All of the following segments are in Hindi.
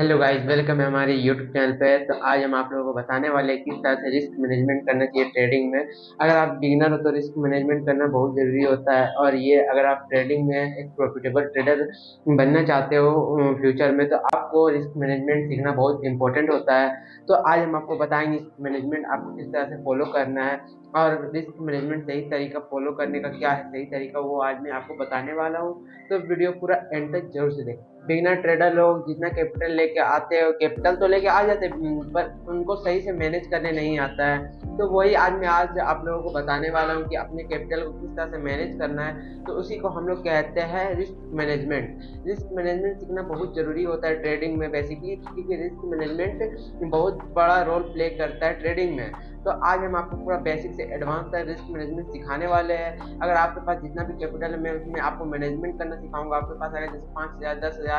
हेलो गाइस, वेलकम है हमारे यूट्यूब चैनल पे। तो आज हम आप लोगों को बताने वाले हैं किस तरह से रिस्क मैनेजमेंट करना चाहिए ट्रेडिंग में। अगर आप बिगिनर हो तो रिस्क मैनेजमेंट करना बहुत ज़रूरी होता है, और ये अगर आप ट्रेडिंग में एक प्रॉफिटेबल ट्रेडर बनना चाहते हो फ्यूचर में, तो आपको रिस्क मैनेजमेंट सीखना बहुत इंपॉर्टेंट होता है। तो आज हम आपको बताएंगे रिस्क मैनेजमेंट आपको किस तरह से फॉलो करना है, और रिस्क मैनेजमेंट सही तरीका फॉलो करने का क्या है सही तरीका, वो आज मैं आपको बताने वाला हूँ। तो वीडियो पूरा एंड तक जरूर से देखें। बिगिनर ट्रेडर लोग जितना कैपिटल लेके आते हो, कैपिटल तो लेके आ जाते हैं, पर उनको सही से मैनेज करने नहीं आता है। तो वही आज आप लोगों को बताने वाला हूँ कि अपने कैपिटल को किस तरह से मैनेज करना है। तो उसी को हम लोग कहते हैं रिस्क मैनेजमेंट। रिस्क मैनेजमेंट सीखना बहुत ज़रूरी होता है ट्रेडिंग में बेसिकली, क्योंकि रिस्क मैनेजमेंट बहुत बड़ा रोल प्ले करता है ट्रेडिंग में। तो आज हम आपको पूरा बेसिक से एडवांस तक रिस्क मैनेजमेंट सिखाने वाले हैं। अगर आपके पास जितना भी कैपिटल है, मैं उसमें आपको मैनेजमेंट करना सिखाऊंगा। आपके पास अगर जैसे 5,000, 10,000,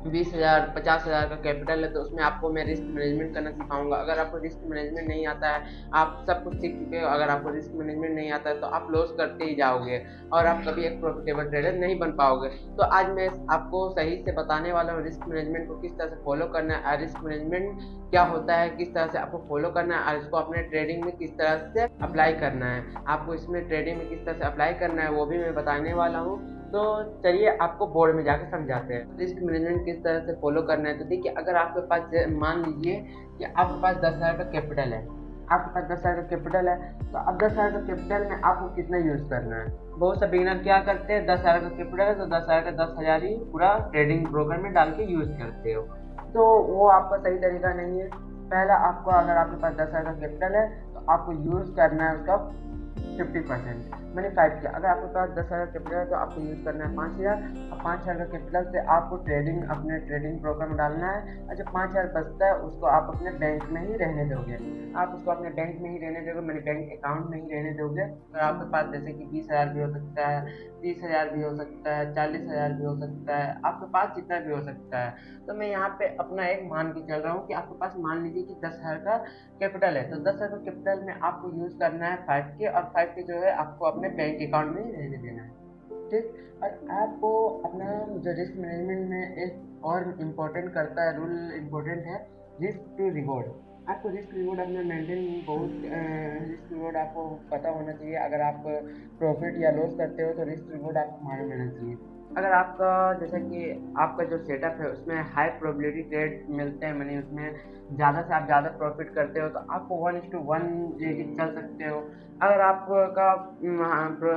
20,000, 50,000 का कैपिटल है, तो उसमें आपको मैं रिस्क मैनेजमेंट करना सिखाऊंगा। अगर आपको रिस्क मैनेजमेंट नहीं आता है, आप सब कुछ सीख चुके हो, अगर आपको रिस्क मैनेजमेंट नहीं आता है तो आप लॉस करते ही जाओगे और आप कभी एक प्रॉफिटेबल ट्रेडर नहीं बन पाओगे। तो आज मैं आपको सही से बताने वाला हूँ रिस्क मैनेजमेंट को किस तरह से फॉलो करना है, रिस्क मैनेजमेंट क्या होता है, किस तरह से आपको फॉलो करना है, और इसको अपने ट्रेडिंग में किस तरह से अप्लाई करना है। आपको इसमें ट्रेडिंग में किस तरह से अप्लाई करना है वो भी मैं बताने वाला हूँ। तो चलिए आपको बोर्ड में जाके समझाते हैं रिस्क मैनेजमेंट किस तरह से फॉलो करना है। तो देखिए, अगर आपके पास मान लीजिए कि आपके पास 10,000 का कैपिटल है, आपके पास 10,000 का कैपिटल है, तो अब 10,000 का कैपिटल में आपको कितना यूज करना है। बहुत से बिगिनर क्या करते हैं, 10,000 का कैपिटल है तो 10,000 का 10,000 ही पूरा ट्रेडिंग ब्रोकर में डाल के यूज करते हो। तो वो आपका सही तरीका नहीं है। पहला आपको, अगर आपके पास 10,000 का कैपिटल है तो आपको यूज करना है उसका 50%, मैंने 5 किया। अगर आपके पास 10,000 कैपिटल है तो आपको यूज़ करना है 5,000, और 5,000 का कैपिटल से आपको अपने ट्रेडिंग ब्रोकर में डालना है, और जो 5,000 बचता है उसको आप अपने बैंक में ही रहने दोगे। आप उसको अपने बैंक में ही रहने दोगे, मैंने बैंक अकाउंट में ही रहने दोगे। और आपके पास जैसे कि 20,000 भी हो सकता है, 30,000 भी हो सकता है, 40,000 भी हो सकता है, आपके पास जितना भी हो सकता है। तो मैं यहाँ पे अपना एक मान के चल रहा हूँ कि आपके पास मान लीजिए कि 10,000 का कैपिटल है, तो 10,000 का कैपिटल में आपको यूज़ करना है 5 के, और 5 के जो है आपको अपने बैंक अकाउंट में ही रहने देना है। ठीक। और आपको अपना जो रिस्क मैनेजमेंट में एक और इम्पोर्टेंट करता है रूल, इम्पोर्टेंट है रिस्क टू रिवॉर्ड। आपको रिस्क रिवॉर्ड अपना मेंटेन बहुत रिस्क रिवॉर्ड आपको पता होना चाहिए। अगर आप प्रॉफिट या लॉस करते हो तो रिस्क रिवॉर्ड आपको मालूम रहना चाहिए। अगर आपका जैसा कि आपका जो सेटअप है उसमें हाई प्रोबेबिलिटी ट्रेड मिलते हैं, मैंने उसमें ज़्यादा से आप ज़्यादा प्रॉफिट करते हो, तो आपको 1:1 चल सकते हो। अगर आपका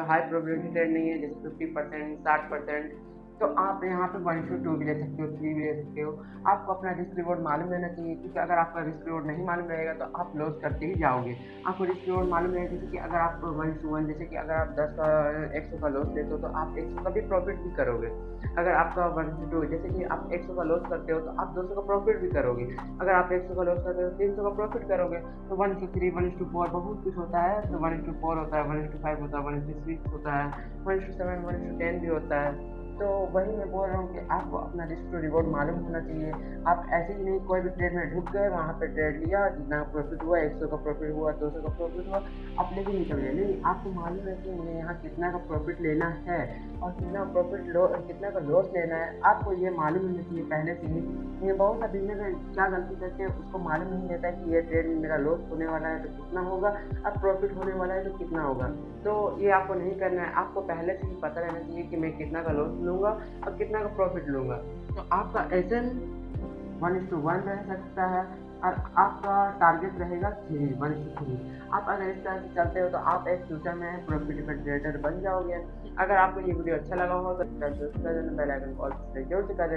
हाई प्रोबेबिलिटी ट्रेड नहीं है, जैसे 50%, 60%, तो आप यहाँ पे 1:2 भी ले सकते हो, 3 भी ले सकते हो। आपको अपना रिस्क रिवॉर्ड मालूम रहना चाहिए, क्योंकि अगर आपका रिस्क रिवॉर्ड नहीं मालूम रहेगा तो आप लॉस करते ही जाओगे। आपको रिस्क रिवॉर्ड मालूम रहेगा, जैसे कि अगर आप 1:1, जैसे कि अगर आप 100 का लॉस लेते हो तो आप 100 का भी प्रॉफिट भी करोगे। अगर आपका 1:2, जैसे कि आप 100 का लॉस करते हो तो आप 200 का प्रॉफिट भी करोगे। अगर आप 100 का लॉस करते हो तो 300 का प्रॉफिट करोगे। तो 1:3, 1:4 बहुत कुछ होता है। तो 1:4 होता है, 1:5 होता है, 1:6 होता है, 1:7, 1:10 भी होता है। तो वही मैं बोल रहा हूँ कि आपको अपना रिस्क टू रिवॉर्ड मालूम होना चाहिए। आप ऐसे ही नहीं कोई भी ट्रेड में ढुक गए, वहाँ पे ट्रेड लिया, जितना प्रॉफिट हुआ, 100 का प्रॉफिट हुआ, 200 का प्रॉफिट हुआ, आप लेके निकल गए। नहीं, आपको मालूम है कि मुझे यहाँ कितना का प्रॉफिट लेना है और कितना का लॉस लेना है। आपको ये मालूम होना चाहिए पहले से ही। ये बहुत सा बिजनेस क्या गलती करते हैं, उसको मालूम नहीं रहता कि ये ट्रेड में मेरा लॉस होने वाला है तो कितना होगा, अब प्रॉफिट होने वाला है तो कितना होगा। तो ये आपको नहीं करना है। आपको पहले से ही पता रहना चाहिए कि मैं कितना का लॉस लूँगा और कितना का प्रॉफिट लूँगा। तो आपका एसएन 1:1 रह सकता है, और आपका टारगेट रहेगा 1:3। आप अगर इस तरह से चलते हो तो आप एक फ्यूचर में प्रॉफिटेबल ट्रेडर बन जाओगे। अगर आपको ये वीडियो अच्छा लगा हो तो बेल आइकन ऑल पे जरूर से कर देना।